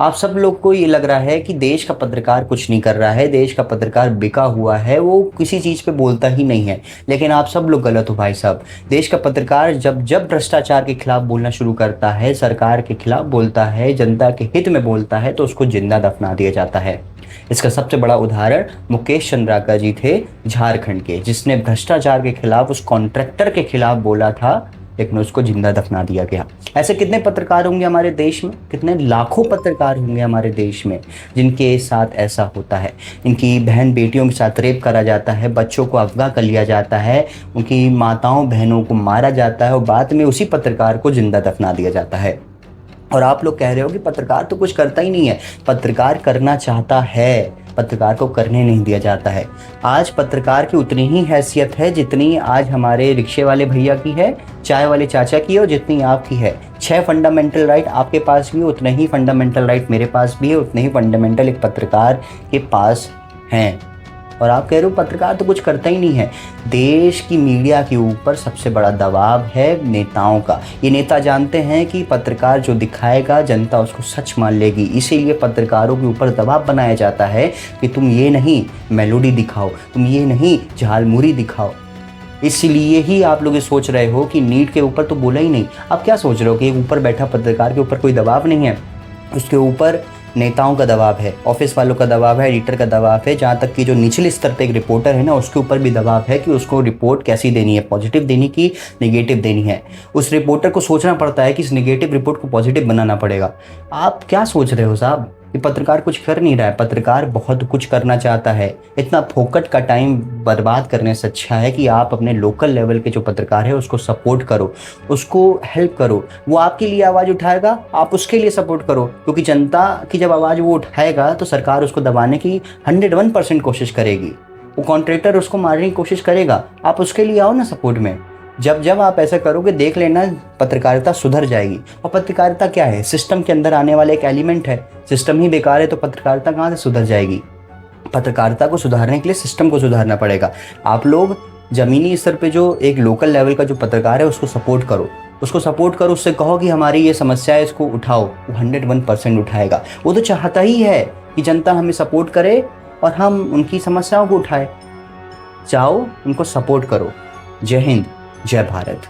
आप सब लोग को ये लग रहा है कि देश का पत्रकार कुछ नहीं कर रहा है, देश का पत्रकार बिका हुआ है, वो किसी चीज़ पे बोलता ही नहीं है। लेकिन आप सब लोग गलत हो भाई साहब। देश का पत्रकार जब जब भ्रष्टाचार के खिलाफ बोलना शुरू करता है, सरकार के खिलाफ बोलता है, जनता के हित में बोलता है, तो उसको जिंदा दफना दिया जाता है। इसका सबसे बड़ा उदाहरण मुकेश चंद्राकर जी थे, झारखंड के, जिसने भ्रष्टाचार के खिलाफ उस कॉन्ट्रैक्टर के खिलाफ बोला था, लेकिन उसको जिंदा दफना दिया गया। ऐसे कितने पत्रकार होंगे हमारे देश में, कितने लाखों पत्रकार होंगे हमारे देश में जिनके साथ ऐसा होता है। इनकी बहन बेटियों के साथ रेप करा जाता है, बच्चों को अगवा कर लिया जाता है, उनकी माताओं बहनों को मारा जाता है और बाद में उसी पत्रकार को जिंदा दफना दिया जाता है। और आप लोग कह रहे हो कि पत्रकार तो कुछ करता ही नहीं है। पत्रकार करना चाहता है, पत्रकार को करने नहीं दिया जाता है। आज पत्रकार की उतनी ही हैसियत है जितनी आज हमारे रिक्शे वाले भैया की है, चाय वाले चाचा की है, और जितनी आपकी है। 6 फंडामेंटल राइट आपके पास भी, उतने ही फंडामेंटल राइट मेरे पास भी है, उतने ही फंडामेंटल एक पत्रकार के पास हैं। और आप कह रहे हो पत्रकार तो कुछ करता ही नहीं है। देश की मीडिया के ऊपर सबसे बड़ा दबाव है नेताओं का। ये नेता जानते हैं कि पत्रकार जो दिखाएगा जनता उसको सच मान लेगी, इसीलिए पत्रकारों के ऊपर दबाव बनाया जाता है कि तुम ये नहीं मेलोडी दिखाओ, तुम ये नहीं झालमुरी दिखाओ। इसलिए ही आप लोग ये सोच रहे हो कि नीट के ऊपर तो बोला ही नहीं। आप क्या सोच रहे हो कि ऊपर बैठा पत्रकार के ऊपर कोई दबाव नहीं है? उसके ऊपर नेताओं का दबाव है, ऑफिस वालों का दबाव है, एडिटर का दबाव है, जहाँ तक कि जो निचले स्तर पे एक रिपोर्टर है ना, उसके ऊपर भी दबाव है कि उसको रिपोर्ट कैसी देनी है, पॉजिटिव देनी की नेगेटिव देनी है। उस रिपोर्टर को सोचना पड़ता है कि इस नेगेटिव रिपोर्ट को पॉजिटिव बनाना पड़ेगा। आप क्या सोच रहे हो साहब कि पत्रकार कुछ कर नहीं रहा है? पत्रकार बहुत कुछ करना चाहता है। इतना फोकट का टाइम बर्बाद करने से अच्छा है कि आप अपने लोकल लेवल के जो पत्रकार है उसको सपोर्ट करो, उसको हेल्प करो। वो आपके लिए आवाज़ उठाएगा, आप उसके लिए सपोर्ट करो, क्योंकि जनता की जब आवाज़ वो उठाएगा तो सरकार उसको दबाने की 101% कोशिश करेगी। वो कॉन्ट्रैक्टर उसको मारने की कोशिश करेगा, आप उसके लिए आओ ना सपोर्ट में। जब जब आप ऐसा करोगे देख लेना पत्रकारिता सुधर जाएगी। और पत्रकारिता क्या है? सिस्टम के अंदर आने वाला एक एलिमेंट है। सिस्टम ही बेकार है तो पत्रकारिता कहाँ से सुधर जाएगी? पत्रकारिता को सुधारने के लिए सिस्टम को सुधारना पड़ेगा। आप लोग ज़मीनी स्तर पे जो एक लोकल लेवल का जो पत्रकार है उसको सपोर्ट करो, उसको सपोर्ट करो, उससे कहो कि हमारी ये समस्या है इसको उठाओ। वो 101% उठाएगा। वो तो चाहता ही है कि जनता हमें सपोर्ट करे और हम उनकी समस्याओं को उठाए। चाहो उनको सपोर्ट करो। जय हिंद, जय भारत।